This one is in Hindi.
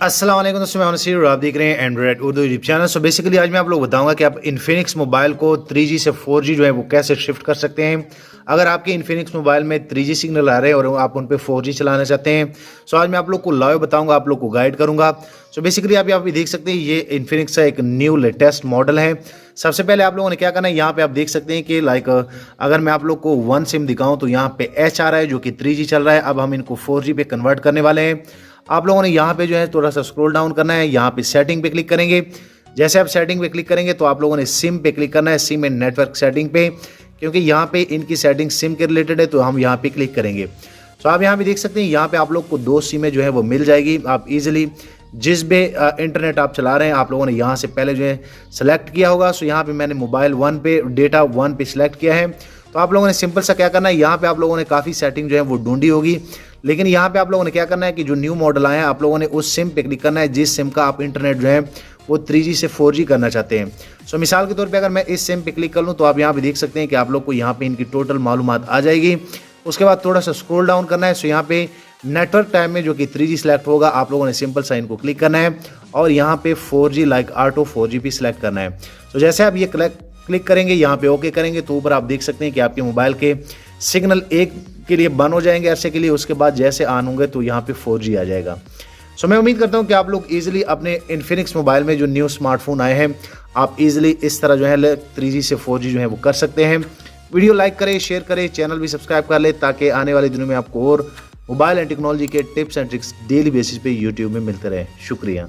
अस्सलाम वालेकुम दोस्तों, मैं नसीर और आप देख रहे हैं Android Urdu YouTube channel. So basically आज मैं आप लोग बताऊंगा कि आप इन्फिनिक्स मोबाइल को 3G से 4G जो है वो कैसे शिफ्ट कर सकते हैं। अगर आपके इन्फिनिक्स मोबाइल में 3G सिग्नल आ रहे हैं और आप उन पे 4G चलाना चाहते हैं, सो आज मैं आप लोग को लाइव बताऊंगा, आप लोग को गाइड करूंगा। सो बेसिकली आप यहाँ पे देख सकते हैं ये इन्फिनिक्स का एक न्यू लेटेस्ट मॉडल है। सबसे पहले आप लोगों ने क्या करना है, यहाँ पे आप देख सकते हैं कि अगर मैं आप लोग को वन सिम दिखाऊं तो यहाँ पे H आ रहा है जो कि 3G चल रहा है। अब हम इनको 4G पे कन्वर्ट करने वाले हैं। आप लोगों ने यहाँ पे जो है थोड़ा सा स्क्रॉल डाउन करना है, यहाँ पे सेटिंग पे क्लिक करेंगे। जैसे आप सेटिंग पे क्लिक करेंगे तो आप लोगों ने सिम पे क्लिक करना है, सिम एंड नेटवर्क सेटिंग पे, क्योंकि यहाँ पे इनकी सेटिंग सिम के रिलेटेड है तो हम यहाँ पे क्लिक करेंगे। तो आप यहाँ पे देख सकते हैं, यहाँ पे आप लोग को 2 सिमें जो है वो मिल जाएगी। आप इजीली जिस भी इंटरनेट आप चला रहे हैं आप लोगों ने यहाँ से पहले जो है सेलेक्ट किया होगा। सो यहाँ पे मैंने मोबाइल 1 पे डेटा 1 पे सिलेक्ट किया है। तो आप लोगों ने सिंपल सा क्या करना है, यहाँ पे आप लोगों ने काफ़ी सेटिंग जो है वो ढूंढी होगी, लेकिन यहाँ पे आप लोगों ने क्या करना है कि जो न्यू मॉडल आए हैं आप लोगों ने उस सिम पे क्लिक करना है जिस सिम का आप इंटरनेट जो है वो 3G से 4G करना चाहते हैं। सो मिसाल के तौर पे अगर मैं इस सिम पे क्लिक कर लूँ तो आप यहाँ पे देख सकते हैं कि आप लोग को यहाँ पे इनकी टोटल मालूमात आ जाएगी। उसके बाद थोड़ा सा स्क्रॉल डाउन करना है। सो यहाँ पे नेटवर्क टाइम में जो कि 3G सिलेक्ट होगा, आप लोगों ने सिंपल सा इनको क्लिक करना है और यहाँ पे 4G लाइक ऑटो 4G भी सिलेक्ट करना है। तो जैसे आप ये क्लिक करेंगे, यहाँ पे ओके करेंगे तो ऊपर आप देख सकते हैं कि आपके मोबाइल के सिग्नल एक के लिए बंद हो जाएंगे ऐसे के लिए, उसके बाद जैसे ऑन होंगे तो यहाँ पे 4G आ जाएगा। सो मैं उम्मीद करता हूँ कि आप लोग इजीली अपने इन्फिनिक्स मोबाइल में जो न्यू स्मार्टफोन आए हैं आप इजीली इस तरह जो है 3G से 4G जो है वो कर सकते हैं। वीडियो लाइक करें, शेयर करें, चैनल भी सब्सक्राइब कर ले ताकि आने वाले दिनों में आपको और मोबाइल एंड टेक्नोलॉजी के tips and tricks daily basis पे यूट्यूब में मिलते रहे। शुक्रिया।